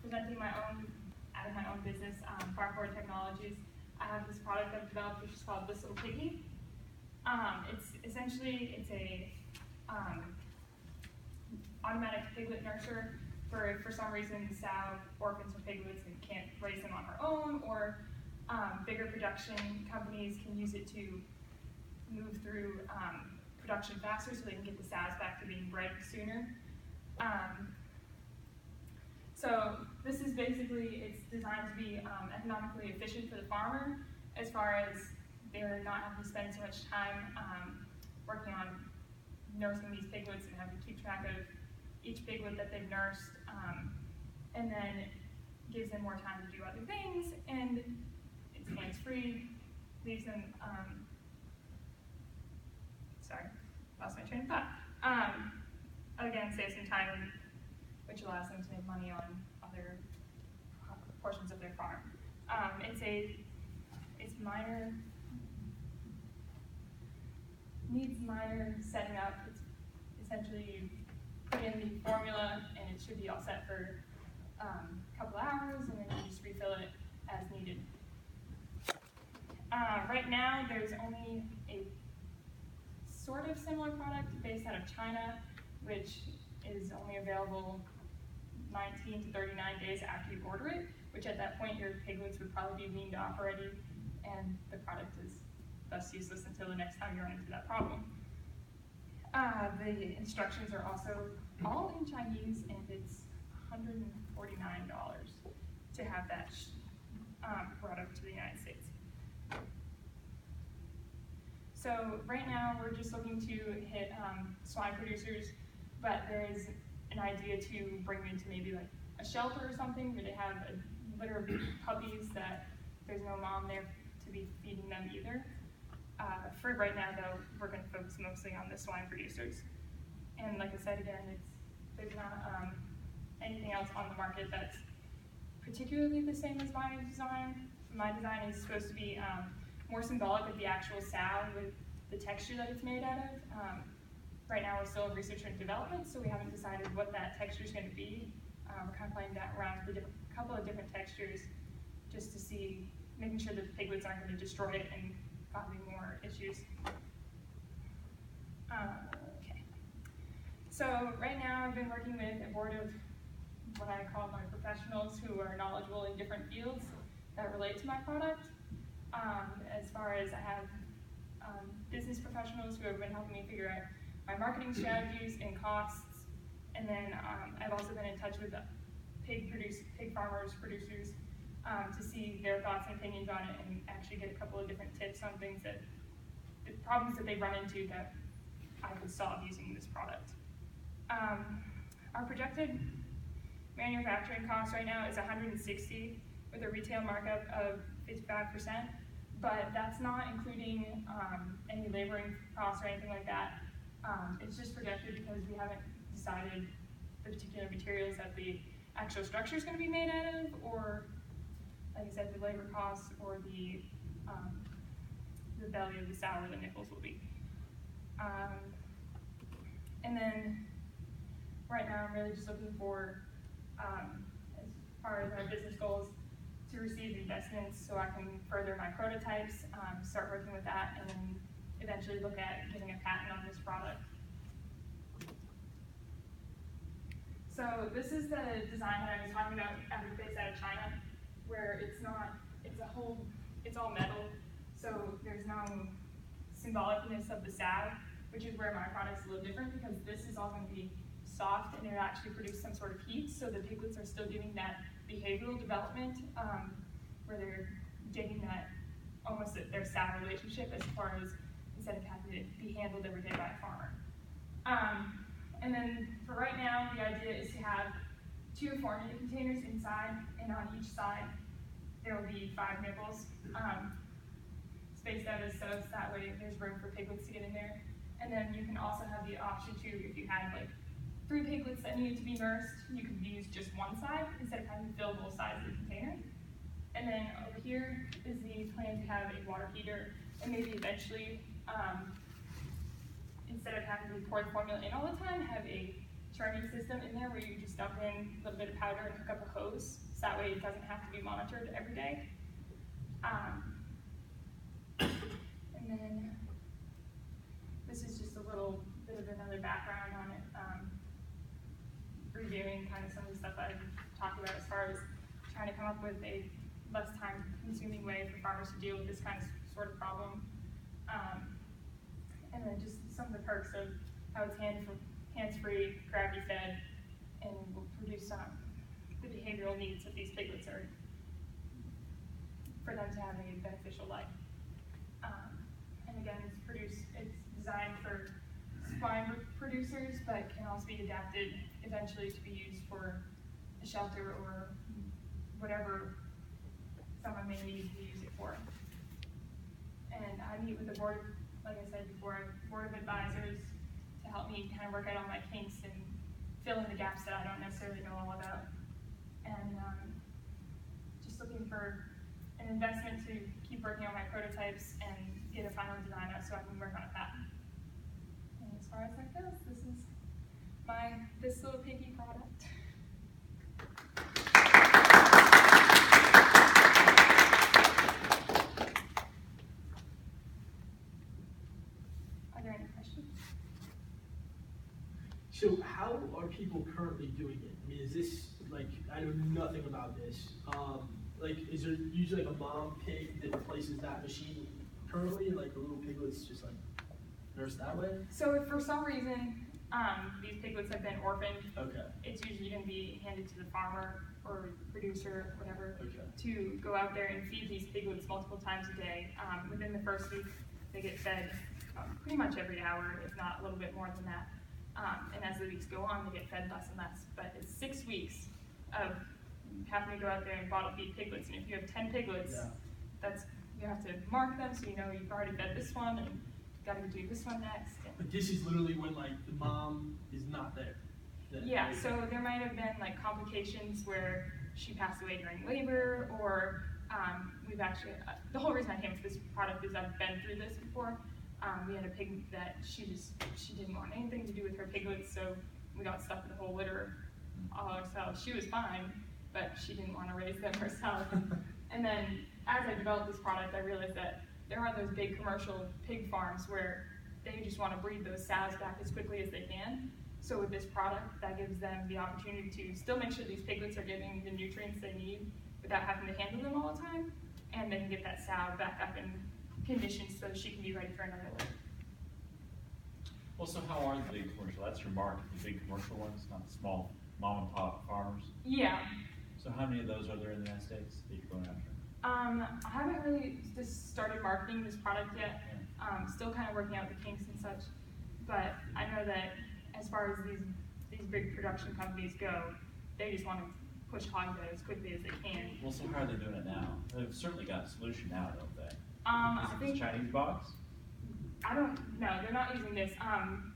presenting out of my own business, Farm Forward Technologies. I have this product I've developed which is called This Little Piggy. It's a automatic piglet nurture for some reason sow orphans or piglets and can't raise them on her own, or bigger production companies can use it to move through production faster so they can get the sows back to being bred sooner. So this is basically, it's designed to be economically efficient for the farmer, as far as they're not having to spend so much time working on nursing these piglets and having to keep track of each piglet that they've nursed, and then gives them more time to do other things, and it's hands-free, leaves them, sorry, lost my train of thought. Again, saves some time, which allows them to make money on other portions of their farm. Needs minor setting up. It's essentially you put in the formula and it should be all set for a couple hours, and then you just refill it as needed. Right now, there's only a sort of similar product based out of China, which is only available 19 to 39 days after you order it, which at that point your piglets would probably be weaned off already, and the product is thus useless until the next time you run into that problem. The instructions are also all in Chinese, and it's $149 to have that brought up to the United States. So right now we're just looking to hit swine producers, but there is an idea to bring them to maybe like a shelter or something where they have a litter of puppies that there's no mom there to be feeding them either. For right now though, we're going to focus mostly on the swine producers. And like I said again, there's not anything else on the market that's particularly the same as my design. My design is supposed to be more symbolic of the actual sow with the texture that it's made out of. Right now we're still in research and development, so we haven't decided what that texture is going to be. We're kind of playing around with a couple of different textures just to see, making sure that the piglets aren't going to destroy it and causing more issues. Okay. So right now I've been working with a board of what I call my professionals who are knowledgeable in different fields that relate to my product. As far as I have business professionals who have been helping me figure out my marketing strategies and costs, and then I've also been in touch with pig farmers, producers, to see their thoughts and opinions on it, and actually get a couple of different tips on things the problems that they run into that I could solve using this product. Our projected manufacturing cost right now is $160 with a retail markup of 55%, but that's not including any laboring costs or anything like that. It's just projected because we haven't decided the particular materials that the actual structure is going to be made out of, or like I said, the labor costs, or the belly of the sow where the nipples will be. And then right now I'm really just looking for, as far as my business goals, to receive investments so I can further my prototypes, start working with that, and then eventually look at getting a patent on this product. So this is the design that I was talking about, based out of China, where it's all metal, so there's no symbolicness of the sow, which is where my product's a little different, because this is all going to be soft and it'll actually produce some sort of heat, so the piglets are still getting that behavioral development, where they're getting that almost their sow relationship, as far as instead of having to be handled every day by a farmer. And then for right now, the idea is to have 2 formula containers inside, and on each side there will be 5 nipples, spaced out as so that way there's room for piglets to get in there. And then you can also have the option to, if you had like 3 piglets that needed to be nursed, you could use just one side instead of having to fill both sides of the container. And then over here is the plan to have a water heater, and maybe eventually, instead of having to pour the formula in all the time, have a churning system in there where you just stuff in a little bit of powder and hook up a hose, so that way it doesn't have to be monitored every day. And then this is just a little bit of another background on it, reviewing kind of some of the stuff I've talked about as far as trying to come up with a less time-consuming way for farmers to deal with this kind of sort of problem. And then just some of the perks of how it's hands-free, gravity-fed, and will produce the behavioral needs that these piglets are for them to have a beneficial life. And again, it's designed for swine producers, but can also be adapted eventually to be used for a shelter or whatever someone may need to use it for. And I meet with the board, like I said before, board of advisors to help me kind of work out all my kinks and fill in the gaps that I don't necessarily know all about. And just looking for an investment to keep working on my prototypes and get a final design out so I can work on a patent. And as far as that goes, this is this little piggy product. Are there any questions? So how are people currently doing it? I mean, is this, like, I know nothing about this. Like, is there usually like a mom pig that replaces that machine currently? Like the little piglets just like nursed that way? So if for some reason these piglets have been orphaned, Okay. it's usually going to be handed to the farmer or producer, whatever, Okay. to go out there and feed these piglets multiple times a day. Within the first week, they get fed pretty much every hour, if not a little bit more than that. And as the weeks go on, they get fed less and less. But it's 6 weeks of having to go out there and bottle feed piglets. And if you have 10 piglets, you have to mark them so you know you've already fed this one and you've got to do this one next. But this is literally when like the mom is not there. Yeah, so there might have been like complications where she passed away during labor, or we've actually, the whole reason I came up with this product is I've been through this before. We had a pig that she didn't want anything to do with her piglets, so we got stuck with a whole litter all ourselves. She was fine, but she didn't want to raise them herself. And then as I developed this product, I realized that there are those big commercial pig farms where they just want to breed those sows back as quickly as they can. So with this product, that gives them the opportunity to still make sure these piglets are getting the nutrients they need without having to handle them all the time, and then get that sow back up in condition so she can be ready for another litter. Well, so how are the big commercial? That's your market, the big commercial ones, not the small mom and pop farmers? Yeah. So how many of those are there in the United States that you're going after? I haven't really just started marketing this product yet. Yeah. Still kind of working out the kinks and such. But I know that as far as these big production companies go, they just want to push hogs out as quickly as they can. Well, so how are they doing it now? They've certainly got a solution now, don't they? I think Is it Chinese box? I don't know. They're not using this.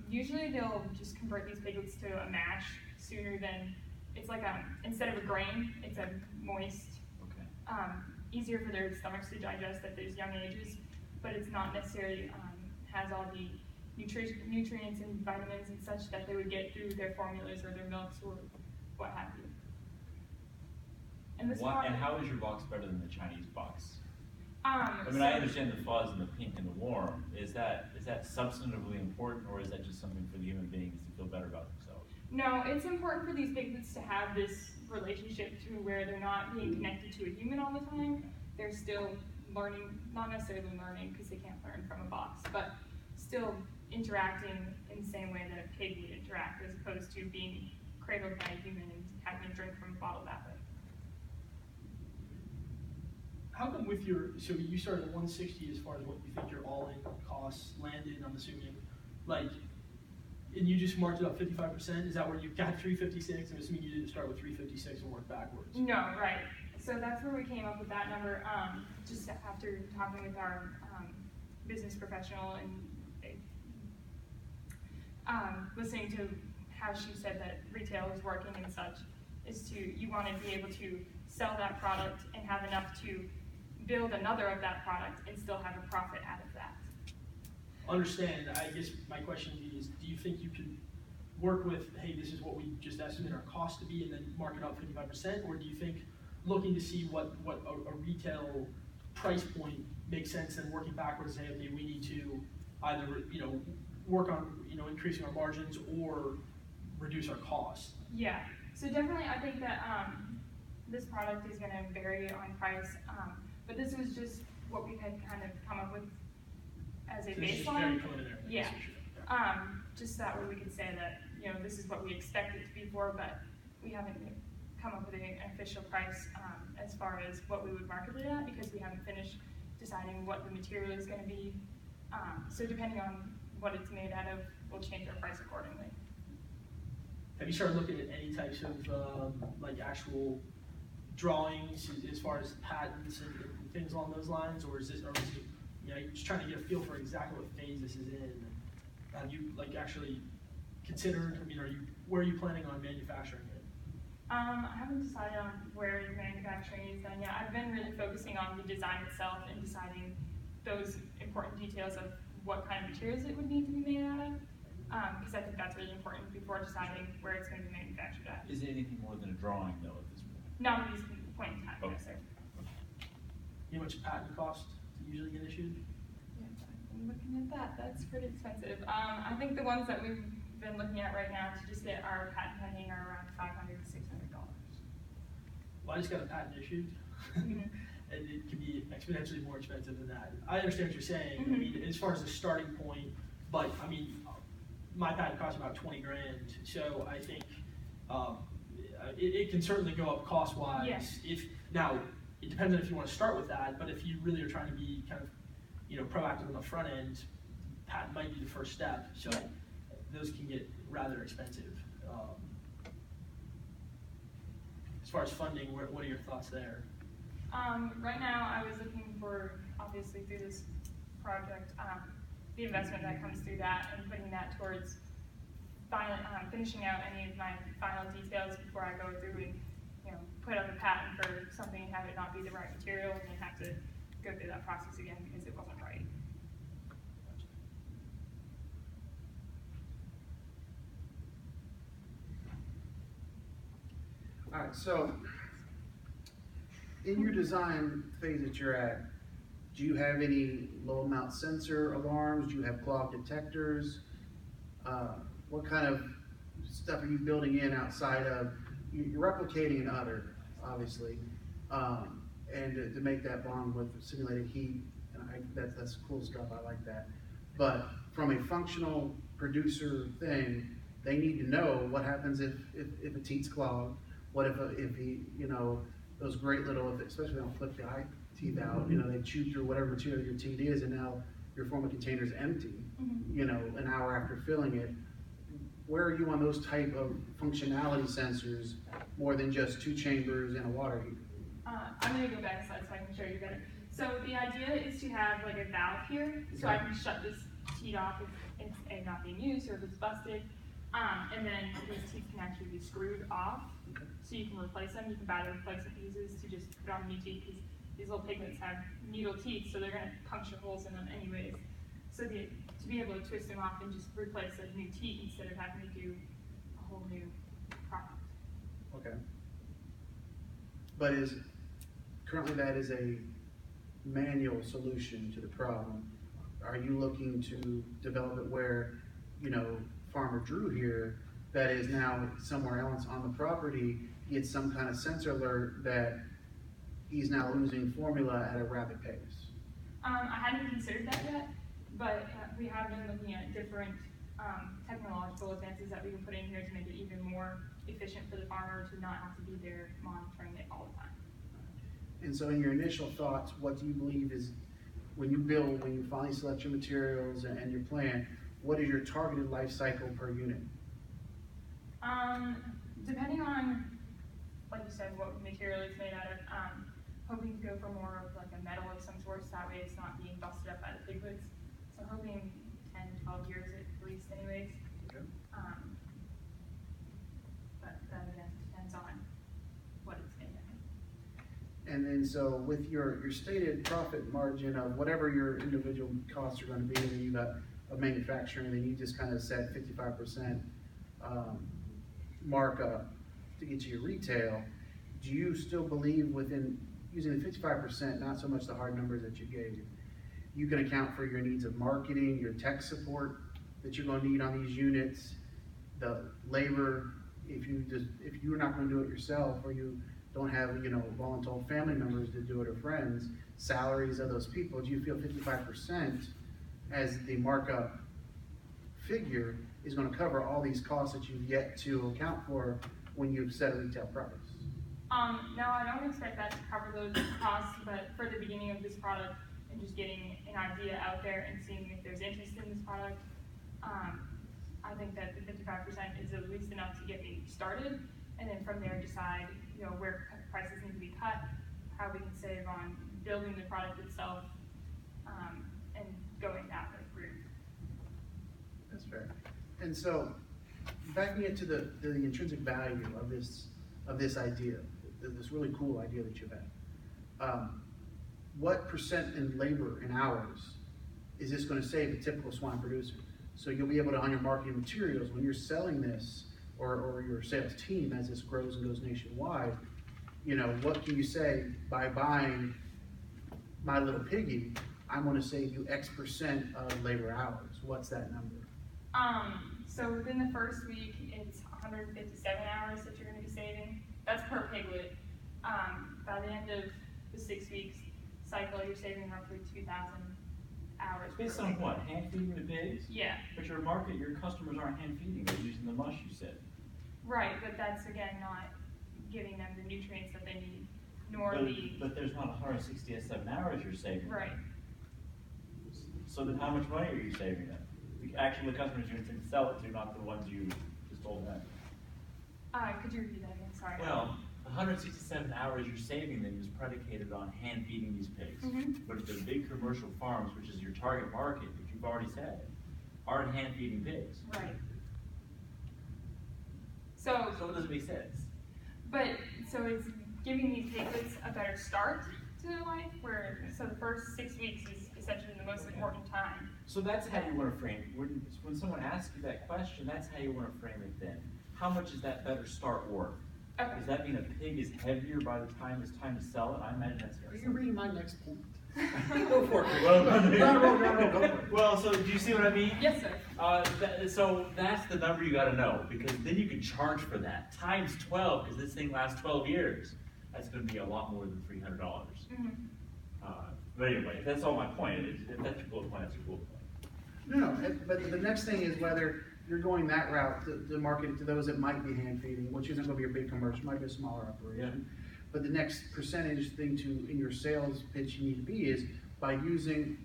Usually they'll just convert these piglets to a mash sooner than, it's like instead of a grain, it's a moist. Okay. Easier for their stomachs to digest at these young ages, but it's not necessarily has all the nutrients and vitamins and such that they would get through their formulas or their milks or what have you. And this And how is your box better than the Chinese box? I mean, so, I understand the fuzz and the pink and the warm. Is that substantively important, or is that just something for the human beings to feel better about themselves? No, it's important for these piglets to have this relationship to where they're not being connected to a human all the time. They're still learning, not necessarily learning because they can't learn from a box, but still interacting in the same way that a pig would interact, as opposed to being cradled by a human and having a drink from a bottle that way. How come with so you started at 160 as far as what you think your all-in costs landed, I'm assuming, like, and you just marked it up 55%? Is that where you got 356? I'm assuming you didn't start with 356 and work backwards. No, right. So that's where we came up with that number, just after talking with our business professional and listening to how she said that retail is working and such, you want to be able to sell that product and have enough to build another of that product and still have a profit out of that. Understand, I guess my question is, do you think you could work with, hey, this is what we just estimate our cost to be, and then mark it up 55%, or do you think looking to see what a retail price point makes sense, and working backwards and say, okay, we need to either, work on, increasing our margins or reduce our costs? Yeah, so definitely I think that this product is going to vary on price, but this was just what we had kind of come up with as a So this is baseline. very preliminary. Yeah. Just that way we could say that, this is what we expect it to be for, but we haven't come up with an official price as far as what we would market it at, because we haven't finished deciding what the material is going to be. So depending on what it's made out of, we'll change our price accordingly. Have you started looking at any types of like actual drawings as far as patents and things along those lines, or is it you're just trying to get a feel for exactly what phase this is in? Have you like actually considered? Where are you planning on manufacturing it? I haven't decided on where the manufacturing is done yet. I've been really focusing on the design itself and deciding those important details of what kind of materials it would need to be made out of, because I think that's really important before deciding where it's going to be manufactured at. Is it anything more than a drawing though at this point? Not at this point in time, Okay. no, sir. You know how much a patent cost to usually get issued? Yeah, I'm looking at that. That's pretty expensive. I think the ones that we've been looking at right now to just get our patent pending are around $500 to $600. Well, I just got a patent issued, Mhm. and it can be exponentially more expensive than that. I understand what you're saying. Mhm. As far as the starting point, but my patent cost about 20 grand, so I think it can certainly go up cost-wise. Yeah. Now, it depends on if you want to start with that, but if you really are trying to be kind of, proactive on the front end, patent might be the first step. So Yeah. those can get rather expensive. As far as funding, what are your thoughts there? Right now, I was looking for, obviously through this project, the investment that comes through that and putting that towards finishing out any of my final details before I go through and, put up a patent for something and have it not be the right material and then have to go through that process again because it wasn't right. All right, so in your design phase that you're at, do you have any low amount sensor alarms? Do you have clog detectors? What kind of stuff are you building in outside of, you're replicating an udder, obviously, and to make that bond with simulated heat, and that's cool stuff, I like that. But from a functional producer thing, they need to know what happens if a teat's clogged. What if he, those great little, especially when they flip the eye teeth out, they chew through whatever material your teeth is, and now your former container is empty, Mm-hmm. An hour after filling it. Where are you on those type of functionality sensors, more than just 2 chambers and a water heater? I'm going to go back a slide so I can show you better. So the idea is to have like a valve here, so I can shut this teat off if it's not being used or if it's busted. And then these teeth can actually be screwed off, so you can replace them. You can buy the replacement pieces to just put on new teeth, because these little pigments have needle teeth, so they're going to puncture holes in them anyways. So to be able to twist them off and just replace a new teeth instead of having to do a whole new product. Okay. But currently that is a manual solution to the problem. Are you looking to develop it where, Farmer Drew here, that is now somewhere else on the property, gets some kind of sensor alert that he's now losing formula at a rapid pace? I hadn't considered that yet, but we have been looking at different technological advances that we can put in here to make it even more efficient for the farmer to not have to be there monitoring it all the time. And so in your initial thoughts, what do you believe is, when you finally select your materials and your plan, what is your targeted life cycle per unit? Depending on, like you said, what material it's made out of, hoping to go for more of like a metal of some sort, so that way it's not being busted up by the pigwoods. So hoping 10, 12 years at least anyways. Okay. But that again depends on what it's made of. And then so with your stated profit margin of whatever your individual costs are going to be, and then you got a manufacturing, and then you just kind of set 55% markup to get to your retail, do you still believe within using the 55%, not so much the hard numbers that you gave, you can account for your needs of marketing, your tech support that you're gonna need on these units, the labor, if you're not gonna do it yourself, or you don't have, voluntold family members to do it or friends, salaries of those people, do you feel 55% as the markup figure is gonna cover all these costs that you've yet to account for when you've set a retail price? No, I don't expect that to cover those costs, but for the beginning of this product and just getting an idea out there and seeing if there's interest in this product, I think that the 55% is at least enough to get me started, and then from there decide, where prices need to be cut, how we can save on building the product itself, and going that route. That's fair. And so, backing it to the intrinsic value of this idea, this really cool idea that you've had, what percent in labor and hours is this going to save a typical swine producer? So you'll be able to, on your marketing materials, when you're selling this, or your sales team as this grows and goes nationwide, what can you say by buying My Little Piggy, I'm going to save you X% of labor hours? What's that number? So within the first week, it's 157 hours that you're going to be saving. That's per piglet. By the end of the 6 weeks cycle, you're saving roughly 2,000 hours. Based per on piglet. what? Hand feeding the pigs? Yeah, But your customers aren't hand feeding, they're using the mush, you said. right, but that's again not giving them the nutrients that they need, nor But there's not 167 hours you're saving. right. So then how much money are you saving them? Actually, the customers you're going to sell it to, not the ones you just told them. Could you repeat that again? Sorry. Well, 167 hours you're saving them is predicated on hand feeding these pigs. Mhm. But the big commercial farms, which is your target market, which you've already said, aren't hand feeding pigs. Right. So So it doesn't make sense. so it's giving these piglets a better start to their life, so the first 6 weeks is essentially the most important time. So that's how you want to frame it. When someone asks you that question, that's how you want to frame it then. How much is that better start worth? Okay. Does that mean a pig is heavier by the time it's time to sell it? I imagine that's Are yes. you reading my next point? Go for it. Well, No, go for it. well, so do you see what I mean? Yes, sir. So that's the number you gotta know, because then you can charge for that. Times 12, because this thing lasts 12 years. That's gonna be a lot more than $300. Mhm. But anyway, that's all my point. If that's your bullet point, that's your bullet point. No, but the next thing is whether you're going that route to market it to those that might be hand feeding, which isn't gonna be a big commercial, might be a smaller operation. But the next percentage thing in your sales pitch you need to be is, by using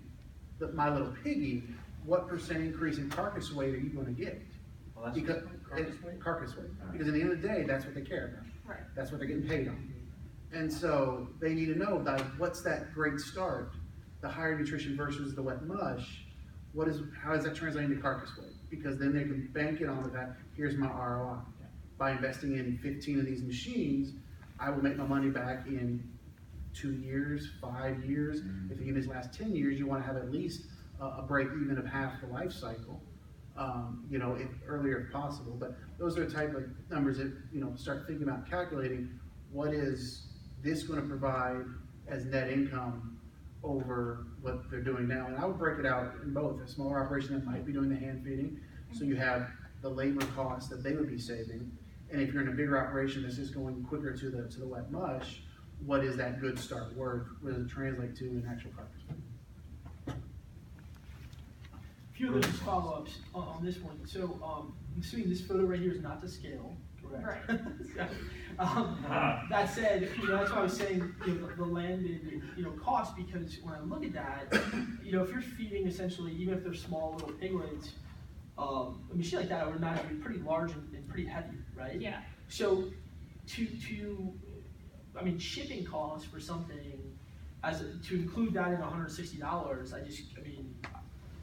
My Little Piggy, what percent increase in carcass weight are you gonna get? Well, that's Because carcass weight? carcass weight. Alright. Because at the end of the day, that's what they care about. Right. That's what they're getting paid on. And so they need to know, like, what's that great start? The higher nutrition versus the wet mush, how does that translate into carcass weight? Because then they can bank it on the fact, here's my ROI. Yeah. By investing in 15 of these machines, I will make my money back in 2 years, 5 years. Mhm. If you give these last 10 years, you wanna have at least a break even of half the life cycle. If earlier if possible, but those are the type of numbers that, start thinking about calculating, what is this gonna provide as net income over what they're doing now? And I would break it out in both, a smaller operation that might be doing the hand feeding, so you have the labor costs that they would be saving. And if you're in a bigger operation that's just going quicker to the wet mush, what is that good start worth? What does it translate to in actual carcass? A few of those follow-ups on this one. So, I'm assuming this photo right here is not to scale, correct? Right. That said, that's why I was saying, the landed, cost, because when I look at that, if you're feeding essentially, even if they're small little piglets, a machine like that, I would imagine, would be pretty large and pretty heavy, right? Yeah. So, shipping costs for something, to include that in $160,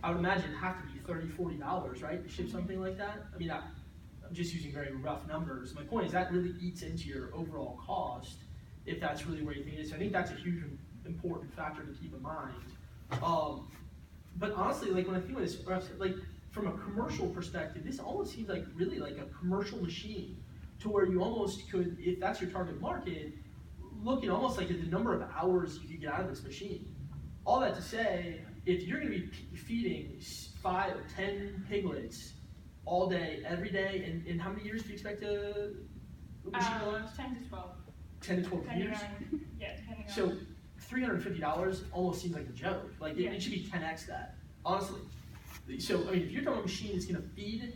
I would imagine it'd have to be $30, $40, right, to ship something like that? I'm just using very rough numbers. My point is that really eats into your overall cost, if that's really where you think it is. So I think that's a huge important factor to keep in mind. But honestly, when I think of this, from a commercial perspective, this almost seems like really like a commercial machine, to where you almost could, if that's your target market, looking almost like at the number of hours you could get out of this machine. All that to say, if you're going to be feeding 5 or 10 piglets all day, every day, and how many years do you expect a machine to last? 10 to 12. 10 to 12 Depending years? on, yeah, depending So on. $350 almost seems like a joke. Like Yeah. it should be 10x that, honestly. So I mean, if you're talking about a machine that's going to feed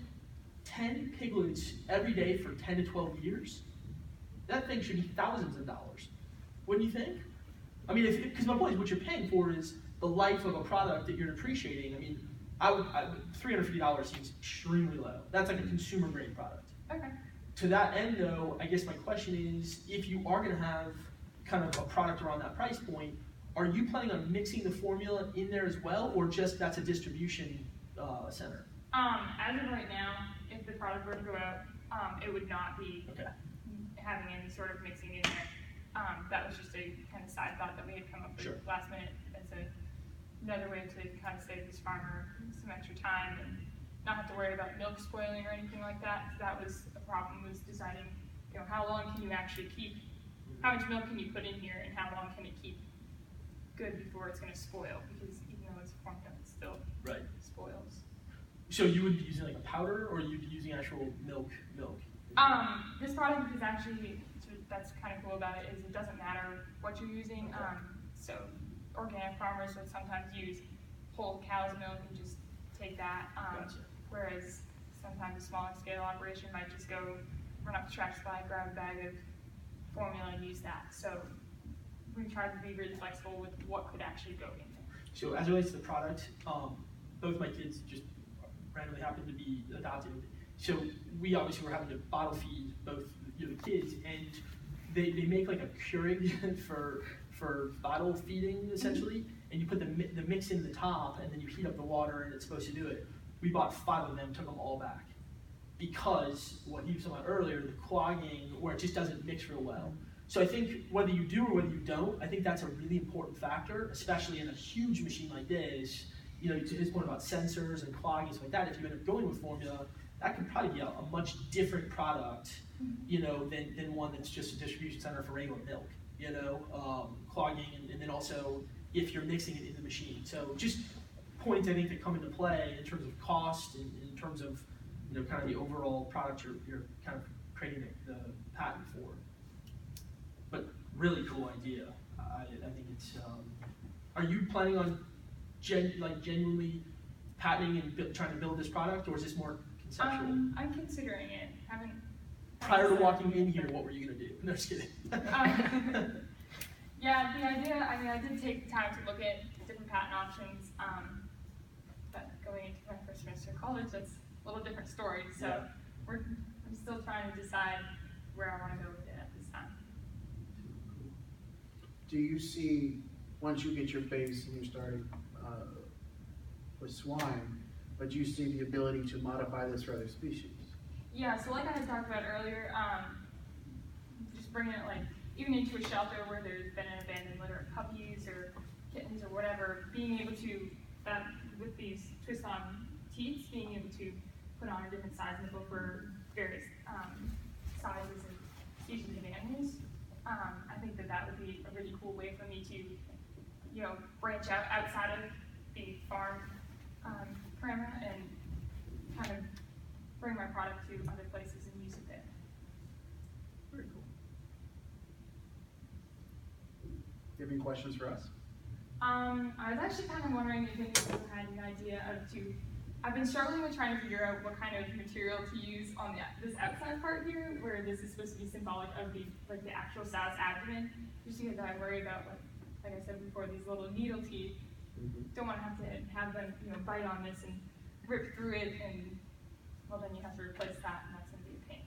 10 piglets every day for 10 to 12 years, that thing should be thousands of dollars. Wouldn't you think? I mean, because my point is, what you're paying for is the life of a product that you're depreciating. I mean, $350 seems extremely low. That's like a consumer grade product. Okay. To that end, though, I guess my question is, if you are going to have kind of a product around that price point, are you planning on mixing the formula in there as well, or just that's a distribution center? As of right now, if the product were to go out, it would not be Okay. having any sort of mixing in there. That was just a kind of side thought that we had come up with Sure. last minute as another way to kind of save this farmer some extra time and not have to worry about milk spoiling or anything like that. That was a problem, was deciding, how long can you actually keep, how much milk can you put in here, and how long can it keep good before it's going to spoil, because even though it's formula, it still Right. spoils. So you would be using like a powder, or you'd be using actual milk? This product is actually, that's kind of cool about it, is it doesn't matter what you're using. Okay. So organic farmers would sometimes use whole cow's milk and just take that. Gotcha. Whereas sometimes a smaller scale operation might just go run up to Track Supply, grab a bag of formula and use that. So we tried to be really flexible with what could actually go in there. So as it relates to the product, both my kids just randomly happened to be adopted. So we obviously were having to bottle feed both the kids, and they make like a Keurig for bottle feeding essentially, and you put the mix in the top, and then you heat up the water, and it's supposed to do it. We bought 5 of them, took them all back, because what he was talking about earlier, the clogging, where it just doesn't mix real well. So I think whether you do or whether you don't, I think that's a really important factor, especially in a huge machine like this. To his point about sensors and clogging and stuff like that, if you end up going with formula, that could probably be a much different product, than one that's just a distribution center for regular milk, clogging, and then also if you're mixing it in the machine. So just points I think that come into play in terms of cost and in terms of, kind of the overall product you're kind of creating the patent for. But really cool idea. I think it's, are you planning on genuinely patenting and trying to build this product, or is this more conceptual? I'm considering it. Prior to walking in here, what were you gonna do? No, just kidding. Yeah, the idea, I did take the time to look at different patent options, but going into my first semester of college, that's a little different story, so Yeah. I'm still trying to decide where I want to go with it at this time. Do you see, once you get your base and you're starting with swine, but you see the ability to modify this for other species? Yeah, so like I had talked about earlier, just bringing it even into a shelter where there's been an abandoned litter of puppies or kittens or whatever, being able to, with these twist-on teats, being able to put on a different size nipple for various sizes and species of animals. I think that would be a really cool way for me to, branch out outside of the farm parameter and kind of bring my product to other places and use it there. Very cool. Do you have any questions for us? I was actually kind of wondering if any of you had an idea I've been struggling with trying to figure out what kind of material to use on this outside part here, where this is supposed to be symbolic of the actual sow's abdomen, just because I worry about, like I said before, these little needle teeth. Don't want to have them, bite on this and rip through it, and well, then you have to replace that, and that's going to be a pain.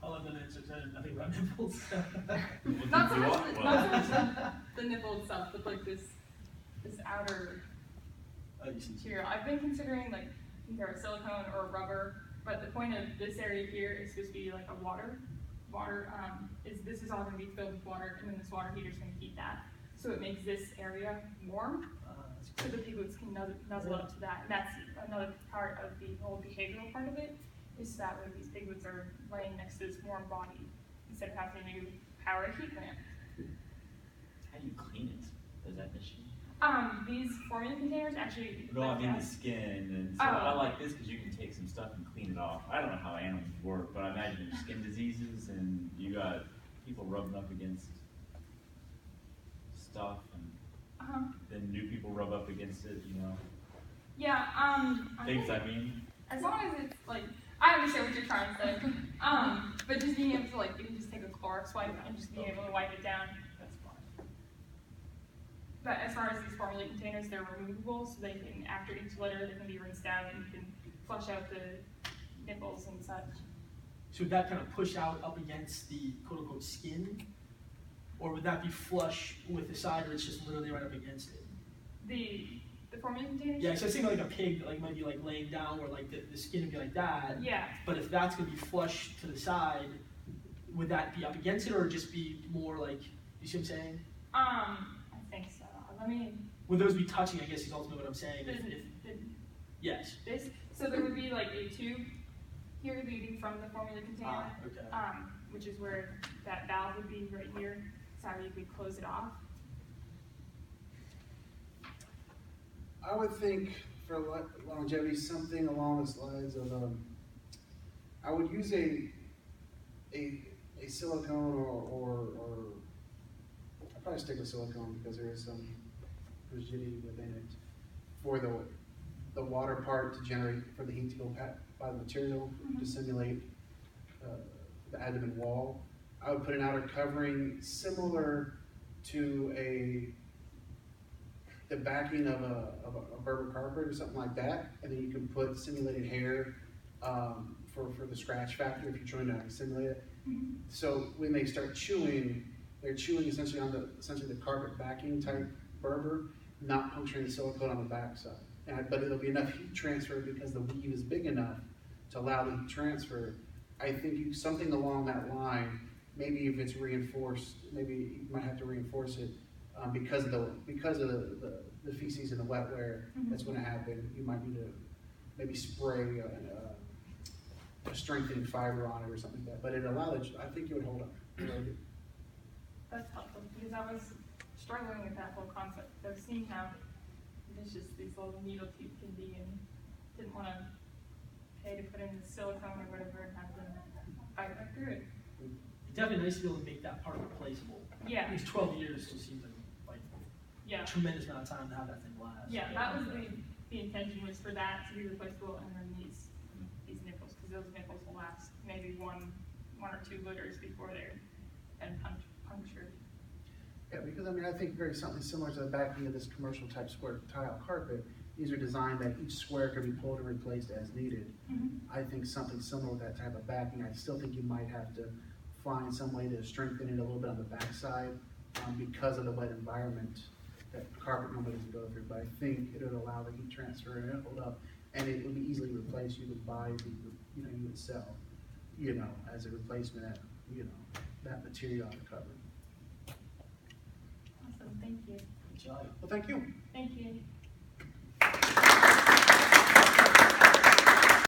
I love that answer, because I did nothing about nipples. Not so much the nipple itself, but this outer material. I've been considering either a silicone or a rubber, but the point of this area here is supposed to be like a water. This is all going to be filled with water, and then this water heater is going to heat that. so it makes this area warm. That's So cool. the piglets can nuzzle up to that, and that's another part of the whole behavioral part of it, is that way these piglets are laying next to this warm body, instead of having to power a heat lamp. How do you clean it? Is that an issue? These formula containers actually. No, I like mean the that. skin, and so Oh. I like this because you can take some stuff and clean it off. I don't know how animals work, but I imagine there's skin diseases and you got people rubbing up against stuff, and then new people rub up against it, you know. Yeah, Things I mean. as long as it's like, I understand what you're trying to say. But just being able to like, you can just take a Clorox wipe and just being able to wipe it down, that's fine. But as far as these formula containers, they're removable, so they can, after each litter, they can be rinsed out and you can flush out the nipples and such. So would that kind of push out up against the quote-unquote skin? Or would that be flush with the side where it's just literally right up against it? The formula containers? Yeah, so I was thinking like a pig, like might be like laying down where like the skin would be like that. Yeah. But if that's gonna be flush to the side, would that be up against it or just be more like, you see what I'm saying? I think so. Let me, Would those be touching, I guess is ultimately what I'm saying. Yes. this, so there would be like a tube here leading from the formula container. Okay. Which is where that valve would be right here, so you could close it off. I would think for longevity, something along the lines of, I would use a silicone or I'll probably stick with silicone because there is some rigidity within it for the water part to generate, for the heat to go by the material to simulate the abdomen wall. I would put an outer covering similar to the backing of a Berber carpet or something like that, and then you can put simulated hair for the scratch factor if you're trying to simulate it. So when they start chewing, they're chewing essentially on the carpet backing type Berber, not puncturing the silicone on the backside. But it'll be enough heat transfer because the weave is big enough to allow the heat transfer. I think something along that line, maybe if it's reinforced, maybe you might have to reinforce it because of the feces and the wetware that's going to happen. You might need to maybe spray a strengthening fiber on it or something like that. But it allowed, I think it would hold up. That's helpful, because I was struggling with that whole concept. I've seen how vicious these little needle teeth can be, and didn't want to pay to put in the silicone or whatever and have them fight right through it. It's definitely nice to be able to make that part replaceable. Yeah. It's 12 years still seems like Yeah. a tremendous amount of time to have that thing last. Yeah, that was the intention, was for that to be replaceable, and then these nipples, because those nipples will last maybe one or two litters before they're been punctured. Yeah, because I mean, I think very something similar to the backing of this commercial type square tile carpet. These are designed that each square can be pulled and replaced as needed. I think something similar with that type of backing, I still think you might have to find some way to strengthen it a little bit on the backside because of the wet environment that carpet normally doesn't go through. But I think it would allow the heat transfer and it hold up, and it would be easily replaced. You would buy, you would sell, as a replacement at, that material on the cover. Awesome, thank you. Good job. Well, thank you. Thank you.